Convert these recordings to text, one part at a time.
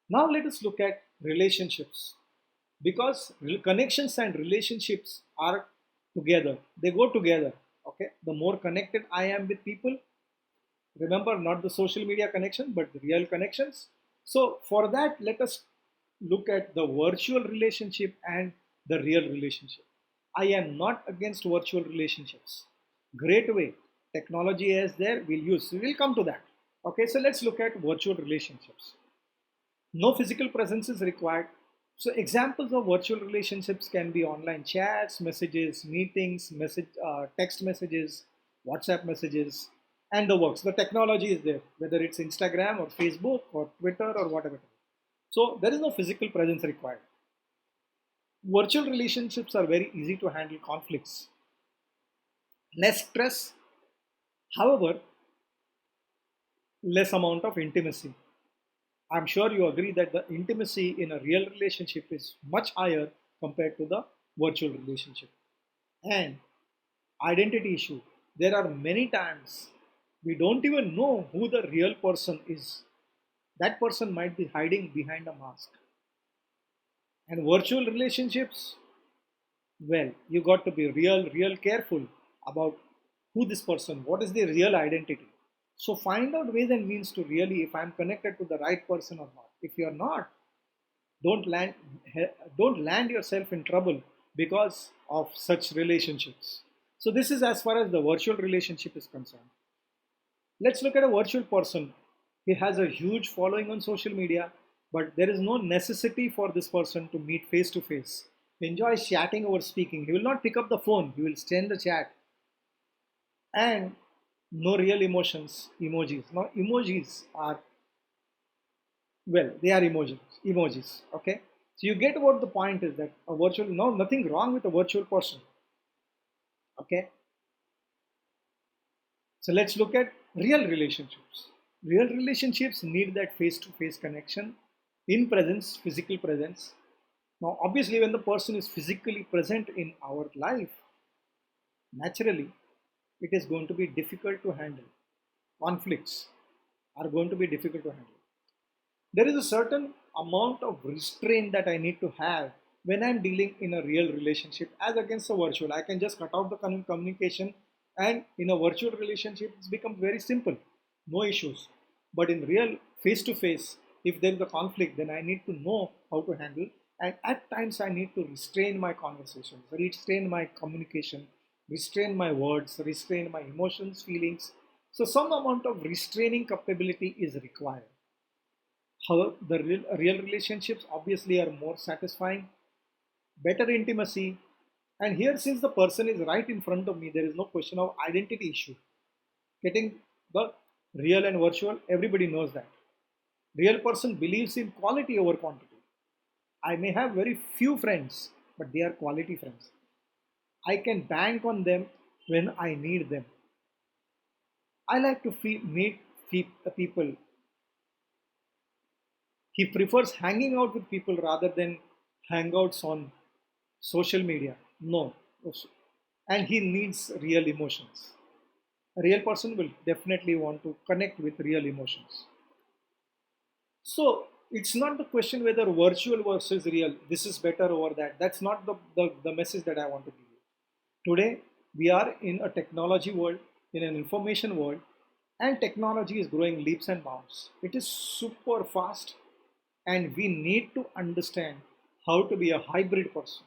Now let us look at relationships because connections and relationships are together. They go together. Okay. The more connected I am with people, remember not the social media connection, but the real connections. So for that, let us look at the virtual relationship and the real relationship. I am not against virtual relationships. Great way. Technology is there, we'll use. We'll come to that. Okay, so let's look at virtual relationships. No physical presence is required. So examples of virtual relationships can be online chats, messages, meetings, text messages, WhatsApp messages, and the works. The technology is there, whether it's Instagram or Facebook or Twitter or whatever. So there is no physical presence required. Virtual relationships are very easy to handle conflicts. Less stress, however, less amount of intimacy. I'm sure you agree that the intimacy in a real relationship is much higher compared to the virtual relationship. And identity issue. There are many times we don't even know who the real person is. That person might be hiding behind a mask. And virtual relationships, well, you got to be real careful about who this person, what is their real identity. So find out ways and means to really if I'm connected to the right person or not. If you're not, don't land don't land yourself in trouble because of such relationships. So this is as far as the virtual relationship is concerned. Let's look at a virtual person. He has a huge following on social media, but there is no necessity for this person to meet face to face. He enjoys chatting over speaking. He will not pick up the phone, he will send the chat. And no real emotions, emojis. Now emojis are, well, they are emojis. Okay, so you get what the point is, that a virtual, no, nothing wrong with a virtual person. Okay, so let's look at real relationships. Real relationships need that face to face connection, in presence, physical presence. Now obviously when the person is physically present in our life, naturally it is going to be difficult to handle. Conflicts are going to be difficult to handle. There is a certain amount of restraint that I need to have when I'm dealing in a real relationship as against a virtual. I can just cut out the communication, and in a virtual relationship, it's become very simple, no issues. But in real face to face, if there is a conflict, then I need to know how to handle. And at times, I need to restrain my conversations, restrain my communication, restrain my words, restrain my emotions, feelings. So, some amount of restraining capability is required. However, the real relationships obviously are more satisfying, better intimacy. And here, since the person is right in front of me, there is no question of identity issue. Getting the real and virtual, everybody knows that. Real person believes in quality over quantity. I may have very few friends, but they are quality friends. I can bank on them when I need them. I like to meet people. He prefers hanging out with people rather than hangouts on social media. No. And he needs real emotions. A real person will definitely want to connect with real emotions. So it's not the question whether virtual versus real, this is better over that. That's not the message that I want to give you. Today, we are in a technology world, in an information world, and technology is growing leaps and bounds. It is super fast, and we need to understand how to be a hybrid person.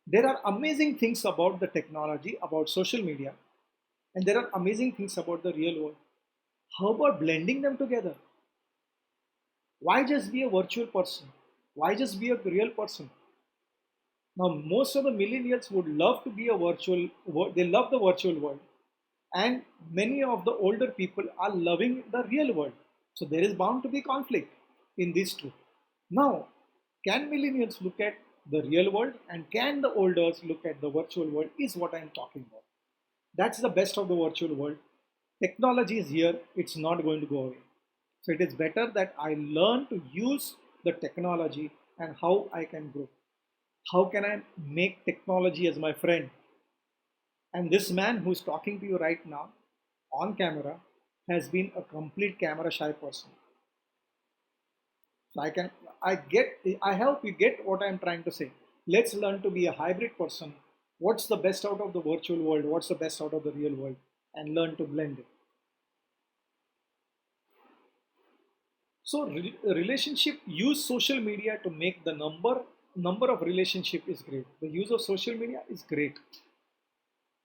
There are amazing things about the technology, about social media, and there are amazing things about the real world. How about blending them together? Why just be a virtual person? Why just be a real person? Now, most of the millennials would love to be a virtual world. They love the virtual world. And many of the older people are loving the real world. So there is bound to be conflict in these two. Now, can millennials look at the real world and can the olders look at the virtual world is what I'm talking about. That's the best of the virtual world. Technology is here, it's not going to go away. So it is better that I learn to use the technology and how I can grow. How can I make technology as my friend? And this man who's talking to you right now on camera has been a complete camera shy person. So I hope you get what I'm trying to say. Let's learn to be a hybrid person. What's the best out of the virtual world? What's the best out of the real world? And learn to blend it. So relationship use social media to make the number of relationship is great. The use of social media is great.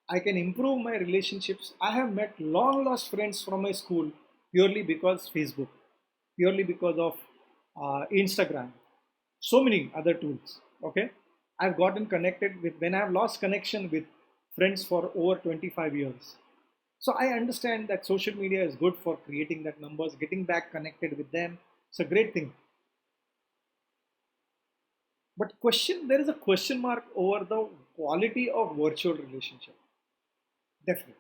I can improve my relationships. I have met long lost friends from my school purely because Facebook, purely because of Instagram, so many other tools. Okay, I've gotten connected with when I've lost connection with friends for over 25 years. So I understand that social media is good for creating that numbers, getting back connected with them. It's a great thing. But there is a question mark over the quality of virtual relationship. Definitely.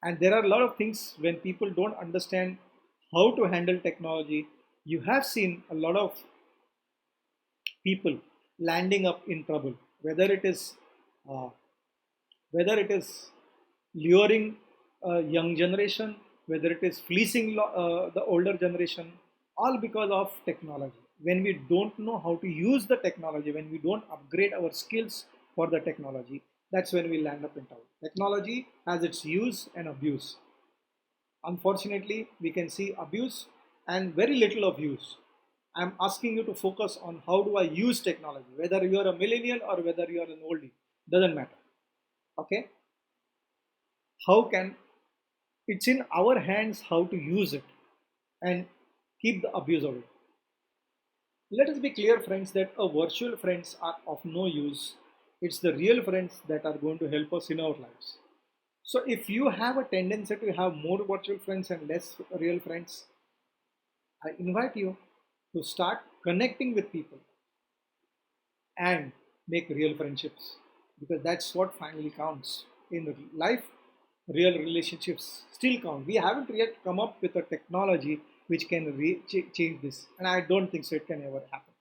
And there are a lot of things when people don't understand how to handle technology. You have seen a lot of people landing up in trouble, whether it is uh, whether it is luring a young generation, whether it is fleecing the older generation, all because of technology. When we don't know how to use the technology, when we don't upgrade our skills for the technology, that's when we land up in trouble. Technology has its use and abuse. Unfortunately, we can see abuse and very little of use. I'm asking you to focus on how do I use technology, whether you are a millennial or whether you are an oldie, doesn't matter. Okay? How can it's in our hands how to use it and keep the abuse away. Let us be clear, friends, that a virtual friends are of no use. It's the real friends that are going to help us in our lives. So if you have a tendency to have more virtual friends and less real friends, I invite you to start connecting with people and make real friendships because that's what finally counts in life. Real relationships still count. We haven't yet come up with a technology which can change this, and I don't think so. It can ever happen.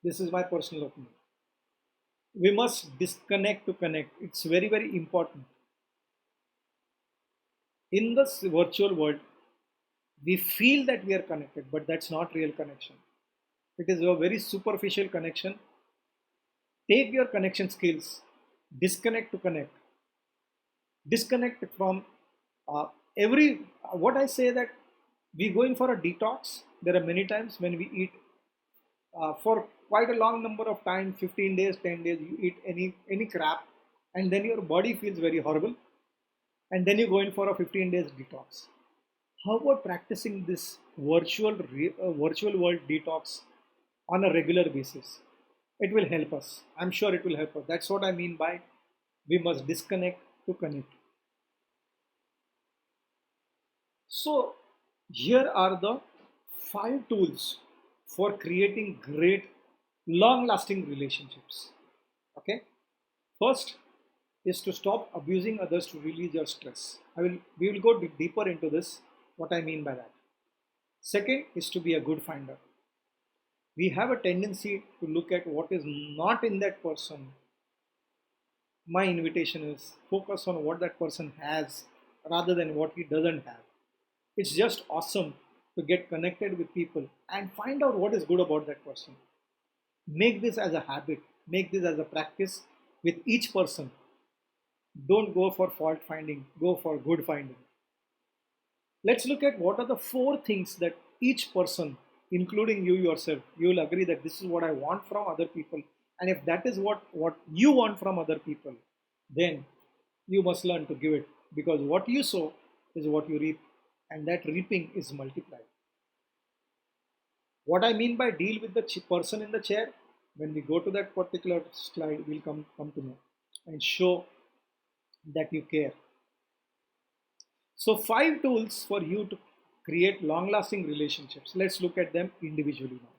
This is my personal opinion. We must disconnect to connect. It's very, very important. In this virtual world, we feel that we are connected, but that's not real connection. It is a very superficial connection. Take your connection skills, disconnect to connect, disconnect from uh, every what I say that we going for a detox. There are many times when we eat for quite a long number of time, 15 days, 10 days, you eat any crap, and then your body feels very horrible, and then you go in for a 15 days detox. How about practicing this virtual world detox on a regular basis? It will help us. I'm sure it will help us. That's what I mean by we must disconnect to connect. So here are the 5 tools for creating great long-lasting relationships. Okay. First is to stop abusing others to release your stress. We will go deeper into this, what I mean by that. Second is to be a good finder. We have a tendency to look at what is not in that person. My invitation is focus on what that person has rather than what he doesn't have. It's just awesome to get connected with people and find out what is good about that person. Make this as a habit, make this as a practice with each person. Don't go for fault finding, go for good finding. Let's look at what are the 4 things that each person, including you yourself, you will agree that this is what I want from other people. And if that is what you want from other people, then you must learn to give it because what you sow is what you reap, and that reaping is multiplied. What I mean by deal with the person in the chair, when we go to that particular slide, we'll come to know and show that you care. So 5 tools for you to create long-lasting relationships. Let's look at them individually now.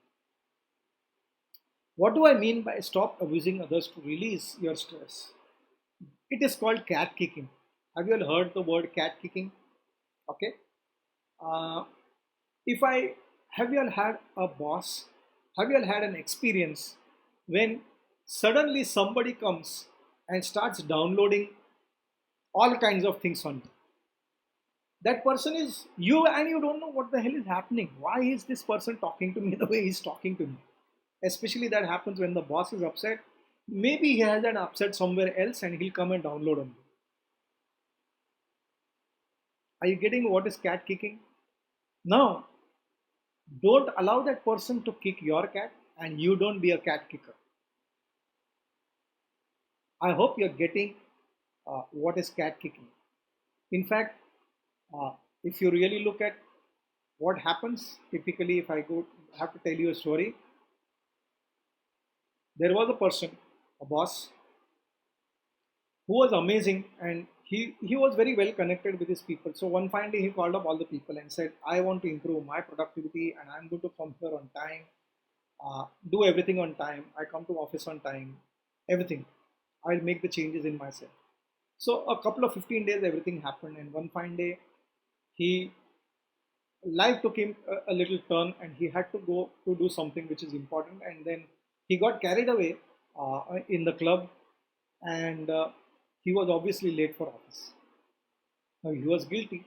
What do I mean by stop abusing others to release your stress? It is called cat kicking. Have you all heard the word cat kicking? Okay. Uh, if I have you all had a boss? Have you all had an experience when suddenly somebody comes and starts downloading all kinds of things on you? That person is you, and you don't know what the hell is happening. Why is this person talking to me the way he's talking to me? Especially that happens when the boss is upset. Maybe he has an upset somewhere else and he'll come and download on you. Are you getting what is cat kicking? Now, don't allow that person to kick your cat, and you don't be a cat kicker. I hope you're getting what is cat kicking. In fact, uh, if you really look at what happens, typically, if I go, I have to tell you a story. There was a person, a boss, who was amazing, and he was very well connected with his people. So one fine day he called up all the people and said, I want to improve my productivity, and I'm going to come here on time, do everything on time, I come to office on time, everything. I'll make the changes in myself. So a couple of 15 days everything happened, and one fine day he life took him a little turn, and he had to go to do something which is important, and then he got carried away in the club, and he was obviously late for office. Now he was guilty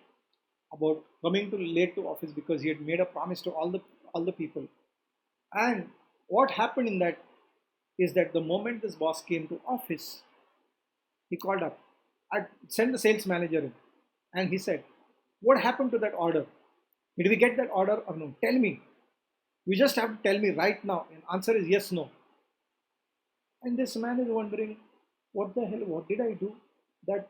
about coming to late to office because he had made a promise to all the people. And what happened in that is that the moment this boss came to office, he called up. I sent the sales manager in, and he said, "What happened to that order? Did we get that order or no? Tell me. You just have to tell me right now." And answer is yes, no. And this man is wondering, what the hell? What did I do? That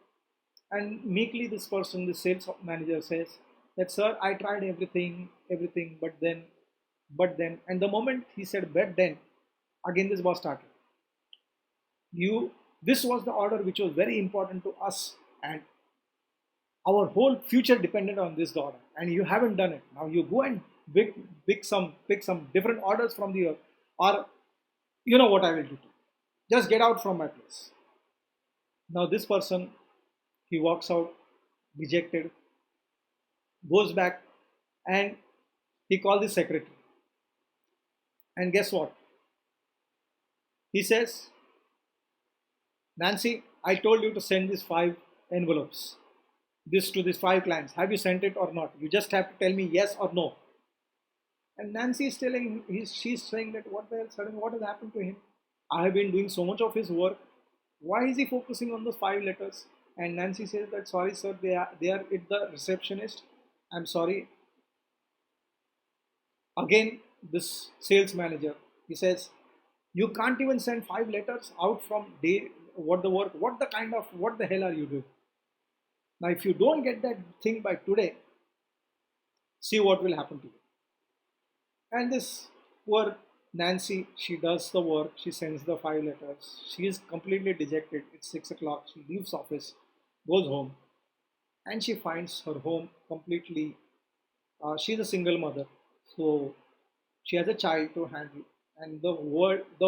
and meekly this person, the sales manager says that, sir, I tried everything, but then, and the moment he said but then, again this was started. You, this was the order which was very important to us, and our whole future depended on this order, and you haven't done it. Now you go and pick some different orders from the earth, or you know what I will do to you. Just get out from my place. Now this person, he walks out dejected, goes back, and he called the secretary. And guess what? He says, Nancy, I told you to send these 5 envelopes, this to these 5 clients. Have you sent it or not? You just have to tell me yes or no. And Nancy is telling, she's saying that what the hell, suddenly what has happened to him? I have been doing so much of his work. Why is he focusing on those 5 letters? And Nancy says that, sorry, sir, they are with the receptionist. I'm sorry. Again, this sales manager, he says, you can't even send 5 letters out from day, what the work, what the hell are you doing? Now, if you don't get that thing by today, see what will happen to you. And this poor Nancy, she does the work, she sends the 5 letters, she is completely dejected. It's 6 o'clock, she leaves office, goes home, and she finds her home completely. She's a single mother, so she has a child to handle, and the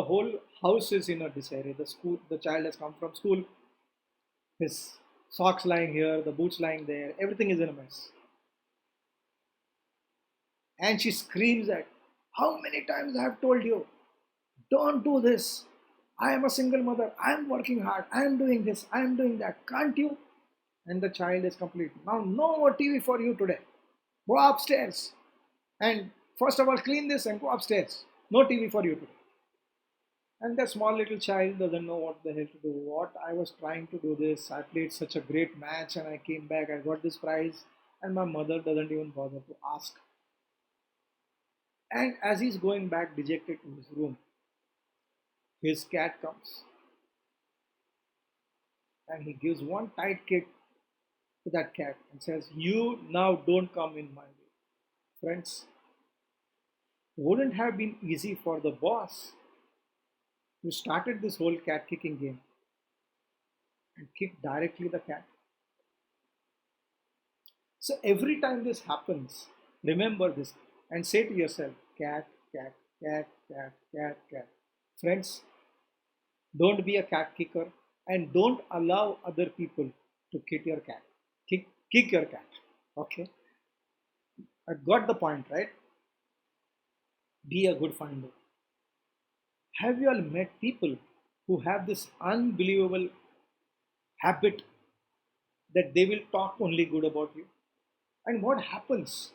whole house is in a disarray. The child has come from school, his socks lying here, the boots lying there, everything is in a mess. And she screams at, how many times I have told you, don't do this. I am a single mother. I am working hard. I am doing this. I am doing that. Can't you? And the child is complete. Now, no more TV for you today. Go upstairs. And first of all, clean this and go upstairs. No TV for you today. And the small little child doesn't know what the hell to do. What, I was trying to do this. I played such a great match and I came back. I got this prize. And my mother doesn't even bother to ask. And as he's going back dejected to his room, his cat comes and he gives one tight kick to that cat and says, you now don't come in my way. Friends, wouldn't have been easy for the boss who started this whole cat kicking game and kicked directly the cat. So every time this happens, remember this and say to yourself, cat, cat, cat, cat, cat, cat. Friends, don't be a cat kicker, and don't allow other people to kick your cat. Kick your cat. Okay? I got the point, right? Be a good finder. Have you all met people who have this unbelievable habit that they will talk only good about you? And what happens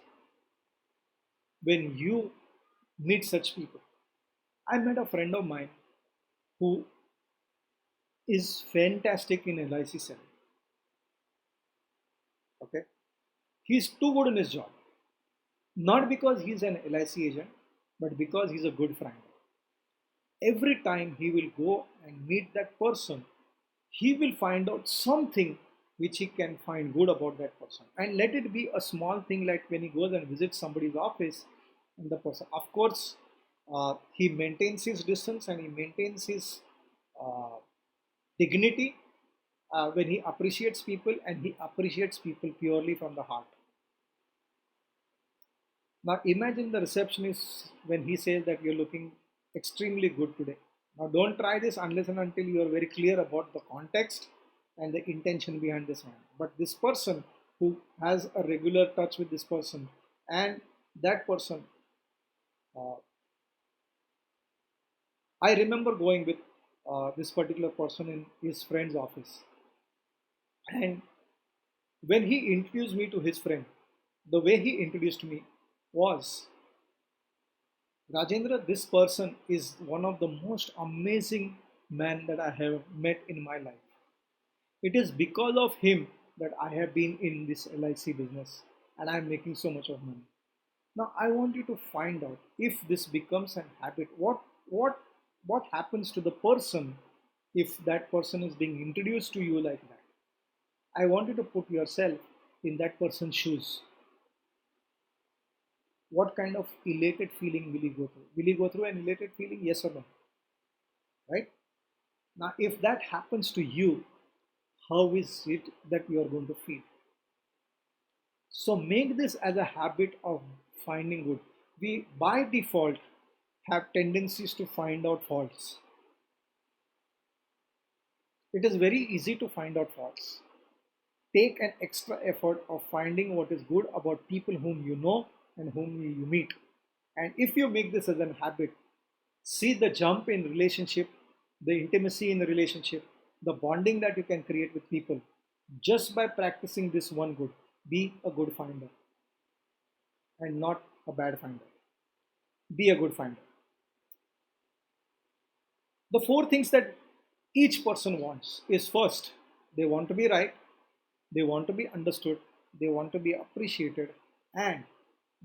when you meet such people? I met a friend of mine who is fantastic in LIC selling. Okay, he's too good in his job, not because he's an LIC agent, but because he's a good friend. Every time he will go and meet that person, he will find out something which he can find good about that person. And let it be a small thing like when he goes and visits somebody's office, and the person, of course, he maintains his distance and he maintains his uh, dignity when he appreciates people, and he appreciates people purely from the heart. Now imagine the receptionist when he says that you're looking extremely good today. Now don't try this unless and until you are very clear about the context and the intention behind this man. But this person who has a regular touch with this person, and that person, uh, I remember going with this particular person in his friend's office, and when he introduced me to his friend, the way he introduced me was, Rajendra, this person is one of the most amazing men that I have met in my life. It is because of him that I have been in this LIC business and I am making so much of money. Now I want you to find out if this becomes an habit. What happens to the person if that person is being introduced to you like that? I want you to put yourself in that person's shoes. What kind of elated feeling will you go through? Will you go through an elated feeling? Yes or no? Right? Now, if that happens to you, how is it that you are going to feel? So make this as a habit of finding good. We by default have tendencies to find out faults. It is very easy to find out faults. Take an extra effort of finding what is good about people whom you know and whom you meet. And if you make this as a habit, see the jump in relationship, the intimacy in the relationship, the bonding that you can create with people just by practicing this one good. Be a good finder and not a bad finder. Be a good finder. The four things that each person wants is, first, they want to be right, they want to be understood, they want to be appreciated, and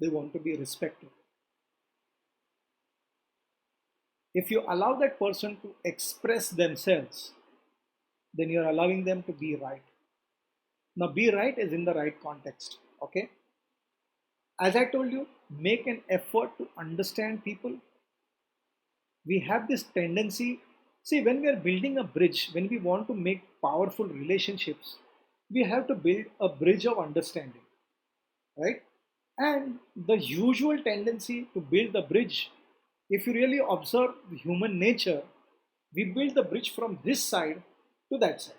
they want to be respected. If you allow that person to express themselves, then you're allowing them to be right. Now, be right is in the right context. Okay. As I told you, make an effort to understand people. We have this tendency, see, when we are building a bridge, when we want to make powerful relationships, we have to build a bridge of understanding, right? And the usual tendency to build the bridge, if you really observe the human nature, we build the bridge from this side to that side.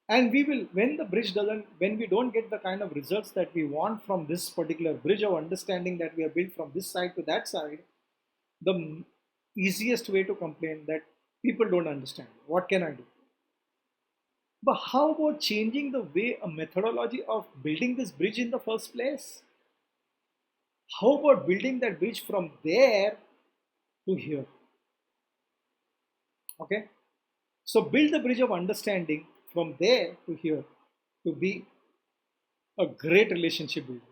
And we will, when the bridge doesn't, when we don't get the kind of results that we want from this particular bridge of understanding that we have built from this side to that side, the easiest way to complain that people don't understand. What can I do? But how about changing the way, a methodology of building this bridge in the first place? How about building that bridge from there to here? Okay. So build the bridge of understanding from there to here to be a great relationship builder.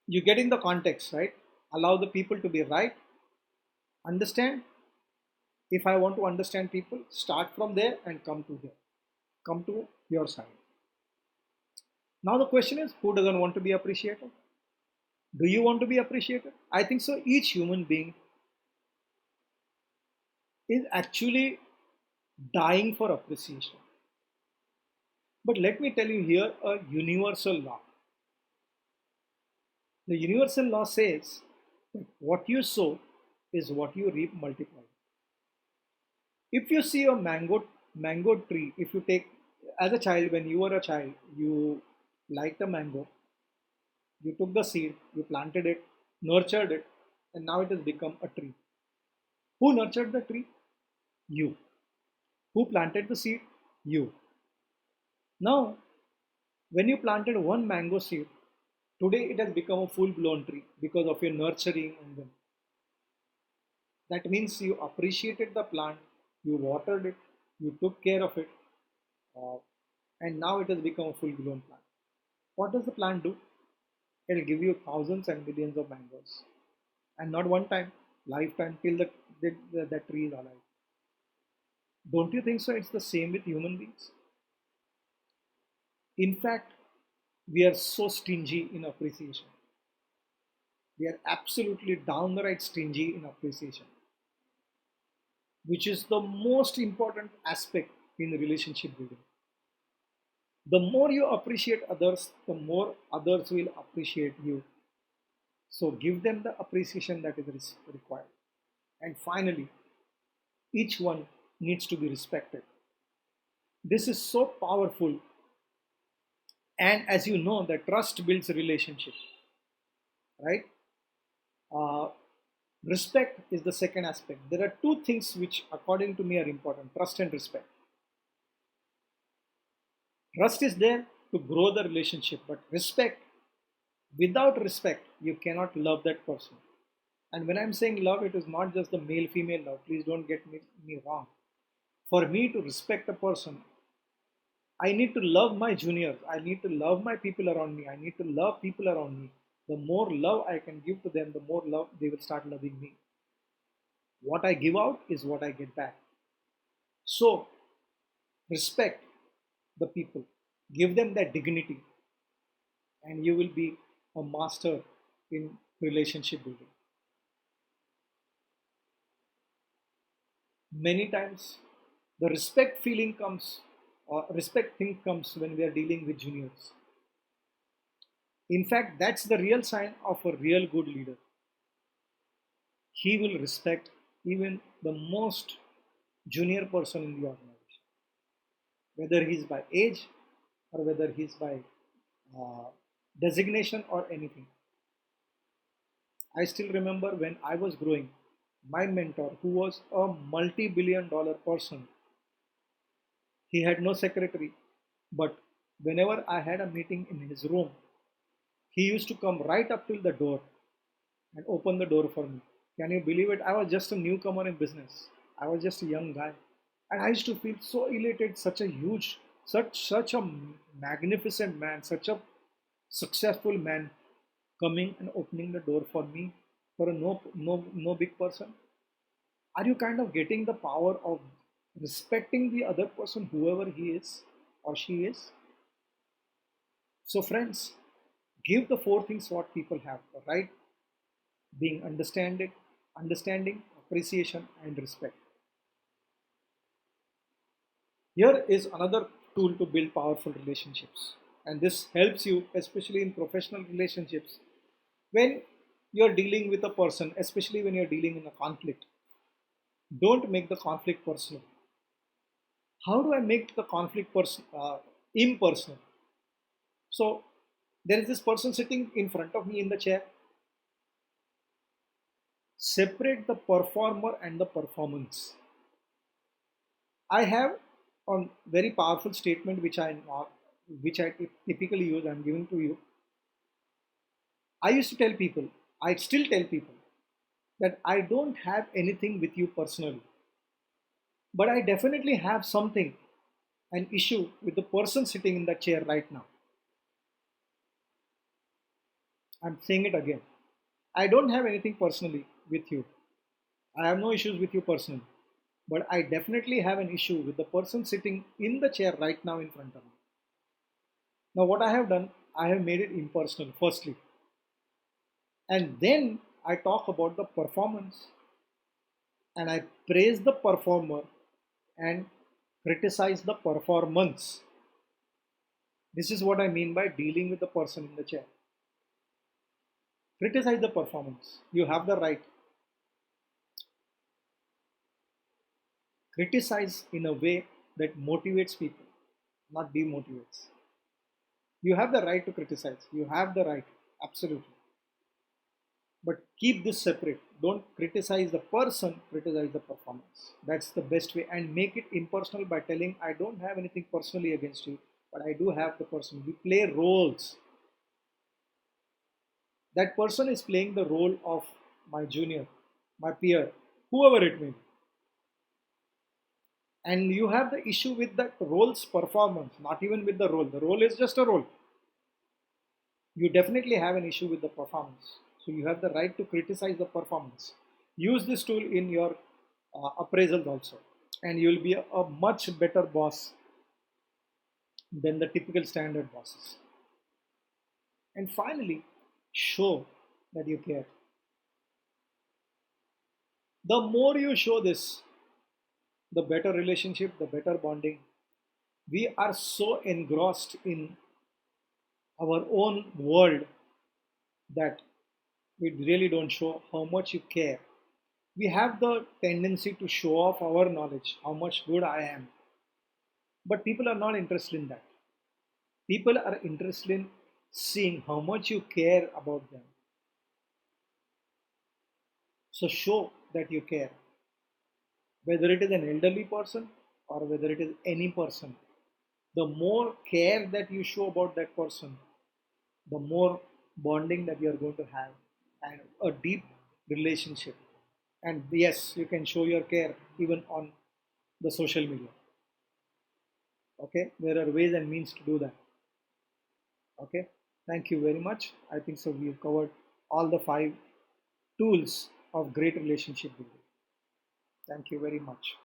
You get in the context, right? Allow the people to be right. Understand. If I want to understand people, start from there and come to here. Come to your side. Now the question is, who doesn't want to be appreciated? Do you want to be appreciated? I think so. Each human being is actually dying for appreciation. But let me tell you here a universal law. The universal law says that what you sow is what you reap multiplied. If you see a mango tree, if you take, as a child, when you were a child, you liked a mango, you took the seed, you planted it, nurtured it, and now it has become a tree. Who nurtured the tree? You. Who planted the seed? You. Now, When you planted one mango seed, today it has become a full blown tree because of your nurturing and then that means you appreciated the plant, you watered it, you took care of it, uh, and now it has become a full blown plant. What does the plant do? It'll give you thousands and millions of mangoes, and not one time, lifetime till the tree is alive. Don't you think so? It's the same with human beings. In fact, we are so stingy in appreciation. We are absolutely downright stingy in appreciation, which is the most important aspect in relationship building. The more you appreciate others, the more others will appreciate you. So give them the appreciation that is required. And finally, each one needs to be respected. This is so powerful. And as you know, the trust builds a relationship, right? Uh, Respect is the second aspect. There are two things which, according to me, are important: trust and respect. Trust is there to grow the relationship, but respect, without respect, you cannot love that person. And when I'm saying love, it is not just the male female love. Please don't get me wrong. For me to respect a person, I need to love my juniors. I need to love my people around me. I need to love people around me. The more love I can give to them, the more love they will start loving me. What I give out is what I get back. So, respect the people, give them that dignity, and you will be a master in relationship building. Many times, the respect feeling comes, or respect thing comes when we are dealing with juniors. In fact, that's the real sign of a real good leader. He will respect even the most junior person in the organization, whether he's by age or whether he's by uh, designation or anything. I still remember when I was growing, my mentor, who was a multi billion dollar person, he had no secretary, but whenever I had a meeting in his room, he used to come right up till the door and open the door for me. Can you believe it? I was just a newcomer in business. I was just a young guy. And I used to feel so elated, such a huge, such a magnificent man, such a successful man coming and opening the door for me for a no big person. Are you kind of getting the power of respecting the other person, whoever he is or she is? So, friends, give the four things what people have, right? Being understanding, appreciation, and respect. Here is another tool to build powerful relationships. And this helps you, especially in professional relationships, when you're dealing with a person, especially when you're dealing in a conflict. Don't make the conflict personal. How do I make the conflict impersonal? So there is this person sitting in front of me in the chair. Separate the performer and the performance. I have a very powerful statement which I typically use. I'm giving to you. I used to tell people, I still tell people that I don't have anything with you personally, but I definitely have something, an issue with the person sitting in that chair right now. I'm saying it again. I don't have anything personally with you. I have no issues with you personally. But I definitely have an issue with the person sitting in the chair right now in front of me. Now, what I have done, I have made it impersonal, firstly. And then I talk about the performance and I praise the performer and criticize the performance. This is what I mean by dealing with the person in the chair. Criticize the performance. You have the right. Criticize in a way that motivates people, not demotivates. You have the right to criticize. You have the right, absolutely. But keep this separate. Don't criticize the person, criticize the performance. That's the best way. And make it impersonal by telling, I don't have anything personally against you, but I do have the person. We play roles. That person is playing the role of my junior, my peer, whoever it may be. And you have the issue with that role's performance, not even with the role. The role is just a role. You definitely have an issue with the performance. So you have the right to criticize the performance. Use this tool in your appraisals also, and you will be a much better boss than the typical standard bosses. And finally, show that you care. The more you show this, the better relationship, the better bonding. We are so engrossed in our own world that we really don't show how much you care. We have the tendency to show off our knowledge, how much good I am, but people are not interested in that. People are interested in seeing how much you care about them. So show that you care, whether it is an elderly person or whether it is any person. The more care that you show about that person, the more bonding that you are going to have and a deep relationship. And yes, you can show your care even on the social media. Okay, there are ways and means to do that. Okay, thank you very much. I think so. We've covered all the five tools of great relationship building. Thank you very much.